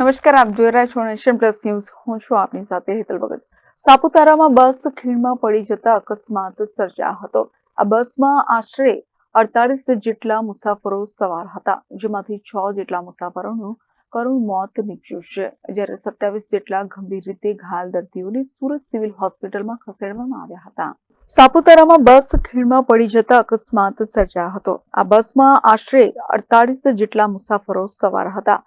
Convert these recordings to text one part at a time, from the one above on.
નમસ્કાર, આપ જોઈ રહ્યા છો નેશન પ્લસ ન્યૂઝ. હું છું આપની સાથે હેતલ ભગત. સાપુતારામાં બસ ખીણમાં પડી જતા અકસ્માત સર્જાયો હતો. આ બસમાં આશરે 48 જેટલા મુસાફરો સવાર હતા, જેમાંથી 6 જેટલા મુસાફરોનું કરુણ મોત નીપજ્યું છે, જ્યારે 27 જેટલા ગંભીર રીતે ઘાયલ દર્દીઓને સુરત સિવિલ હોસ્પિટલમાં ખસેડવામાં આવ્યા હતા. સાપુતારામાં બસ ખીણમાં પડી જતા અકસ્માત સર્જાયો હતો. આ બસમાં આશરે 48 જેટલા મુસાફરો સવાર હતા,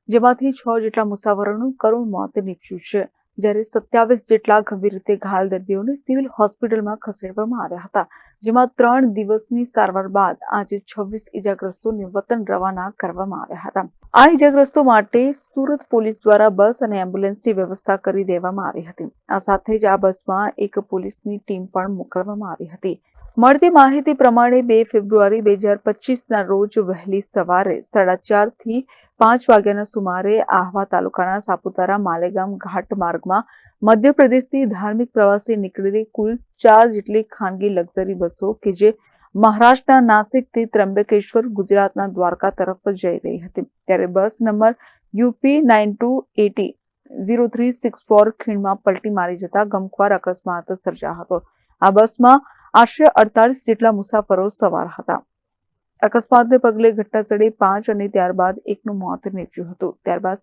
જેમાંથી 6 જેટલા મુસાફરોનું કરુણ મોત નીપજ્યું છે, જ્યારે 27 જેટલા ગંભીર રીતે ઘાયલ દર્દીઓને સિવિલ હોસ્પિટલમાં ખસેડવામાં આવ્યા હતા, જેમાં 3 દિવસની સારવાર બાદ આજે 26 ઇજાગ્રસ્તોને વતન રવાના કરવામાં આવ્યા હતા. આ ઇજાગ્રસ્તો માટે સુરત પોલીસ દ્વારા બસ અને એમ્બ્યુલન્સની વ્યવસ્થા કરી દેવામાં આવી હતી. આ સાથે જ આ બસમાં એક પોલીસની ટીમ પણ મોકલવામાં આવી હતી. મળતી માહિતી પ્રમાણે 2 ફેબ્રુઆરી 2025ના રોજ વહેલી સવારે 4:30 થી 5 વાગ્યાના સુમારે આહવા તાલુકાના સાપુતારા માલેગામ ઘાટ માર્ગમાં મધ્યપ્રદેશથી ધાર્મિક પ્રવાસે નીકળેલી કુલ 4 જેટલી ખાનગી લક્ઝરી બસો કે જે મહારાષ્ટ્રના નાસિકથી ત્રંબકેશ્વર, ગુજરાતના દ્વારકા તરફ જઈ રહી હતી, ત્યારે બસ નંબર UP9280-0364 ખીણમાં પલટી મારી જતા ગમખ્વાર અકસ્માત સર્જાયો હતો. આ બસમાં આશરે 48 જેટલા મુસાફરો સવાર હતા. અકસ્માતને પગલે ઘટનાસ્થળે 5 અને ત્યારબાદ એકનું મોત નીપજ્યું હતું. ત્યારબાદ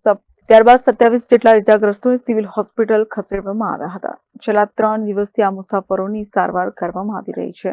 27 જેટલા ઇજાગ્રસ્તોને સિવિલ હોસ્પિટલ ખસેડવામાં આવ્યા હતા. છેલ્લા 3 દિવસથી આ મુસાફરોની સારવાર કરવામાં આવી રહી છે.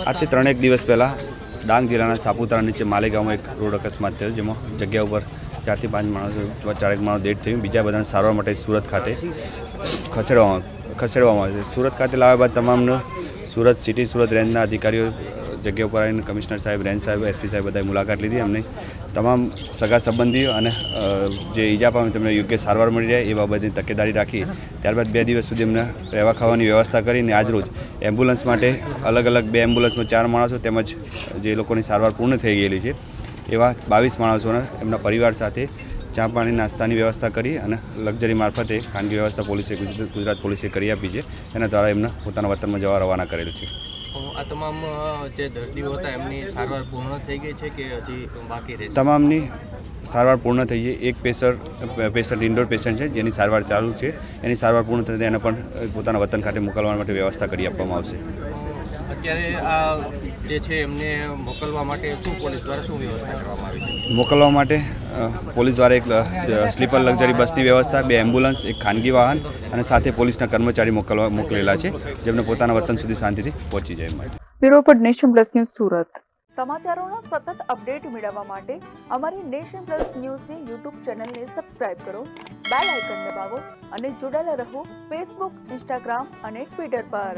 આજથી 3 દિવસ પહેલાં ડાંગ જિલ્લાના સાપુતારા નીચે માલેગામમાં એક રોડ અકસ્માત થયો, જેમાં જગ્યા ઉપર 4 થી 5 માણસો 4 માણસો ડેથ થયું. બીજા બધાને સારવાર માટે સુરત ખાતે ખસેડવામાં આવે છે. સુરત ખાતે લાવ્યા બાદ તમામનો સુરત રેન્જના અધિકારીઓ જગ્યા ઉપર આવીને કમિશનર સાહેબ, રેન્જ સાહેબ, એસપી સાહેબ બધાએ મુલાકાત લીધી. એમને તમામ સગા સંબંધીઓ અને જે ઈજા પામે તેમને યોગ્ય સારવાર મળી રહે એ બાબતની તકેદારી રાખી. ત્યારબાદ 2 દિવસ સુધી એમને રહેવા ખાવાની વ્યવસ્થા કરીને આજરોજ એમ્બ્યુલન્સ માટે અલગ 2 એમ્બ્યુલન્સમાં 4 માણસો તેમજ જે લોકોની સારવાર પૂર્ણ થઈ ગયેલી છે એવા 22 માણસોને એમના પરિવાર સાથે ચા પાણી નાસ્તાની વ્યવસ્થા કરી અને લક્ઝરી મારફતે ખાનગી વ્યવસ્થા ગુજરાત પોલીસે કરી આપી છે. એના દ્વારા એમને પોતાના વતનમાં જવા રવાના કરેલ છે. આ તમામ જે દર્દીઓ હતા એમની સારવાર પૂર્ણ થઈ ગઈ છે કે હજી બાકી રહેશે? તમામની સારવાર પૂર્ણ થઈ ગઈ. એક પેશન્ટ ઇન્ડોર પેશન્ટ છે જેની સારવાર ચાલુ છે. એની સારવાર પૂર્ણ થતાં એને પણ પોતાના વતન ખાતે મોકલવા માટે વ્યવસ્થા કરી આપવામાં આવશે. અત્યારે આ જે છે એમને મોકલવા માટે શું પોલીસ દ્વારા શું વ્યવસ્થા કરવામાં આવી છે? મોકલવા માટે પોલીસ દ્વારા એક સ્લીપર લક્ઝરી બસની વ્યવસ્થા, 2 એમ્બ્યુલન્સ, એક ખાનગી વાહન અને સાથે પોલીસના કર્મચારી મોકલેલા છે, જેમને પોતાના વતન સુધી શાંતિથી પહોંચી જાય માટે. બ્યુરો પર નેશન પ્લસ ન્યૂઝ સુરત. સમાચારોના સતત અપડેટ મેળવવા માટે અમારી નેશન પ્લસ ન્યૂઝની યુટ્યુબ ચેનલને સબસ્ક્રાઇબ કરો, બેલ આઇકન દબાવો અને જોડાયેલા રહો ફેસબુક, ઇન્સ્ટાગ્રામ અને ટ્વિટર પર.